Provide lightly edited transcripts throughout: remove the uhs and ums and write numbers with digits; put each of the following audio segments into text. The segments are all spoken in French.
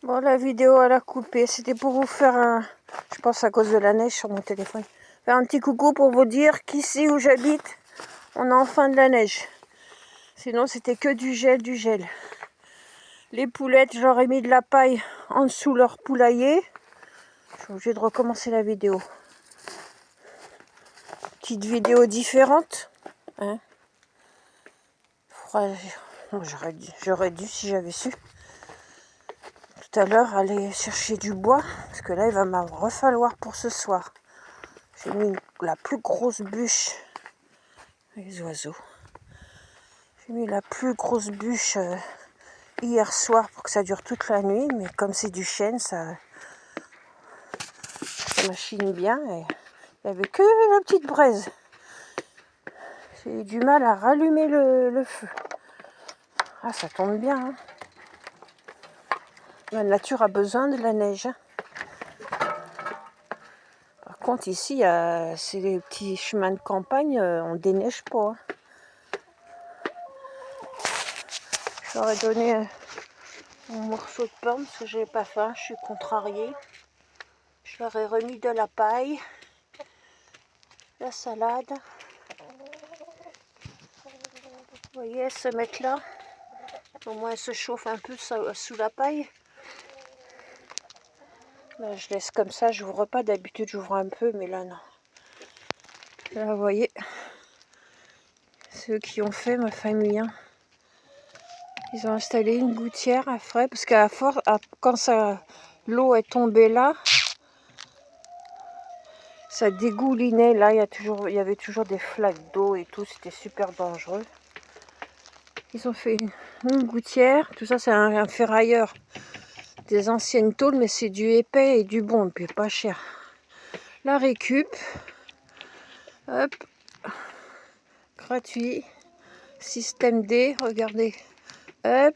Bon, la vidéo elle a coupé. C'était pour vous faire un... Je pense à cause de la neige sur mon téléphone. Faire un petit coucou pour vous dire qu'ici où j'habite, on a enfin de la neige. Sinon c'était que du gel, du gel. Les poulettes, j'aurais mis de la paille en dessous leur poulailler. Je suis obligée de recommencer la vidéo. Petite vidéo différente. Hein. J'aurais dû si j'avais su. Tout à l'heure aller chercher du bois. Parce que là il va m'en refalloir pour ce soir. J'ai mis la plus grosse bûche. Les oiseaux. J'ai mis la plus grosse bûche hier soir pour que ça dure toute la nuit. Mais comme c'est du chêne, ça machine bien. Et il n'y avait que la petite braise. J'ai eu du mal à rallumer le feu. Ah, ça tombe bien. Hein. La nature a besoin de la neige. Hein. Par contre, ici, c'est les petits chemins de campagne, on déneige pas. Hein. J'aurais donné un morceau de pain parce que j'ai pas faim, je suis contrariée. Je leur ai remis de la paille, la salade. Vous voyez, elles se mettent là. Au moins, elles se chauffent un peu sous la paille. Là, je laisse comme ça, je n'ouvre pas. D'habitude, j'ouvre un peu, mais là, non. Là, vous voyez, ceux qui ont fait ma famille. Hein. Ils ont installé une gouttière à frais, parce qu'à force, quand l'eau est tombée là, ça dégoulinait. Là, il y avait toujours des flaques d'eau et tout. C'était super dangereux. Ils ont fait une gouttière. Tout ça, c'est un ferrailleur. Des anciennes tôles, mais c'est du épais et du bon, et puis pas cher. La récup. Hop. Gratuit. Système D. Regardez. Hop.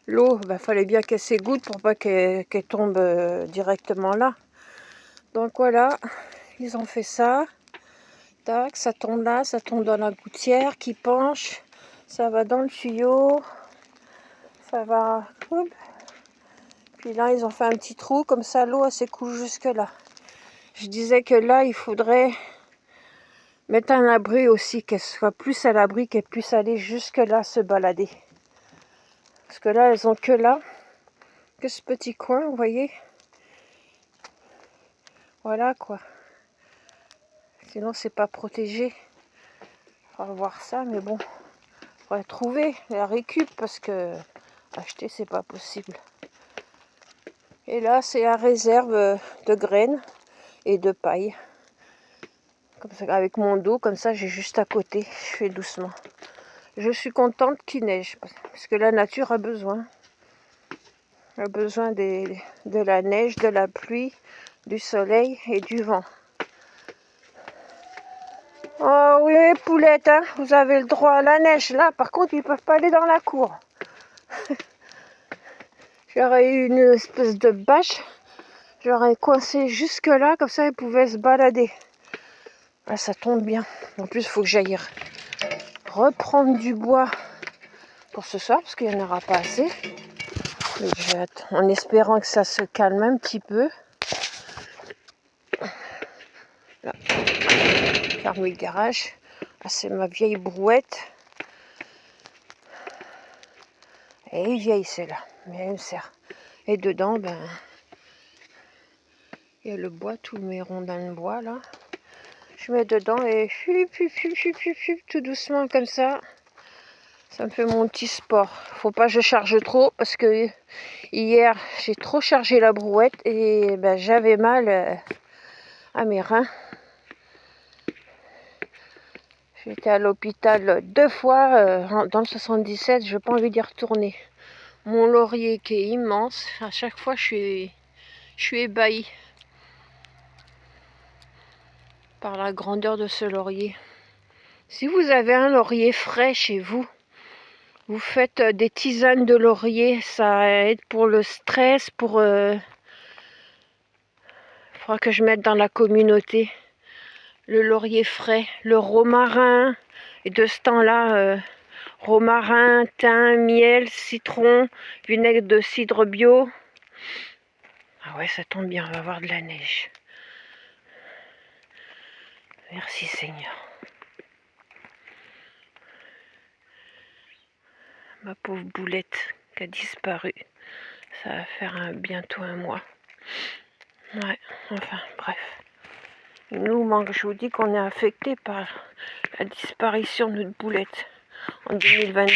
L'eau, fallait bien qu'elle s'égoutte pour pas qu'elle tombe directement là. Donc voilà. Ils ont fait ça. Tac, ça tombe là, ça tombe dans la gouttière qui penche. Ça va dans le tuyau. Ça va. Hop. Puis là, ils ont fait un petit trou, comme ça l'eau elle s'écoule jusque là. Je disais que là, il faudrait mettre un abri aussi, qu'elle soit plus à l'abri, qu'elle puisse aller jusque là se balader. Parce que là, elles ont que là, que ce petit coin, vous voyez. Voilà quoi. Sinon, c'est pas protégé. On va voir ça, mais bon, il faudrait trouver la récup parce que acheter, c'est pas possible. Et là, c'est la réserve de graines et de paille. Comme ça, avec mon dos, comme ça, j'ai juste à côté. Je fais doucement. Je suis contente qu'il neige parce que la nature a besoin. Elle a besoin de la neige, de la pluie, du soleil et du vent. Oh oui, poulettes, hein, vous avez le droit à la neige. Là, par contre, ils ne peuvent pas aller dans la cour. J'aurais eu une espèce de bâche. J'aurais coincé jusque là, comme ça, ils pouvaient se balader. Ah, ça tombe bien. En plus, il faut que j'aille reprendre du bois pour ce soir, parce qu'il n'y en aura pas assez. En espérant que ça se calme un petit peu. Là. Fermer le garage. Ah, c'est ma vieille brouette. Elle est vieille celle-là, mais elle me sert. Et dedans, il y a le bois, tous mes rondins de bois là. Je mets dedans et tout doucement comme ça. Ça me fait mon petit sport. Faut pas que je charge trop parce que hier j'ai trop chargé la brouette et j'avais mal à mes reins. J'étais à l'hôpital 2 fois dans le 77, je n'ai pas envie d'y retourner. Mon laurier qui est immense, à chaque fois je suis ébahie par la grandeur de ce laurier. Si vous avez un laurier frais chez vous, vous faites des tisanes de laurier, ça aide pour le stress, il faudra que je mette dans la communauté le laurier frais, le romarin, et de ce temps-là, romarin, thym, miel, citron, vinaigre de cidre bio, Ah ouais, ça tombe bien, on va avoir de la neige. Merci Seigneur. Ma pauvre Boulette qui a disparu. Ça va faire bientôt un mois. Ouais, enfin, bref. Nous, je vous dis qu'on est affecté par la disparition de notre Boulette en 2022.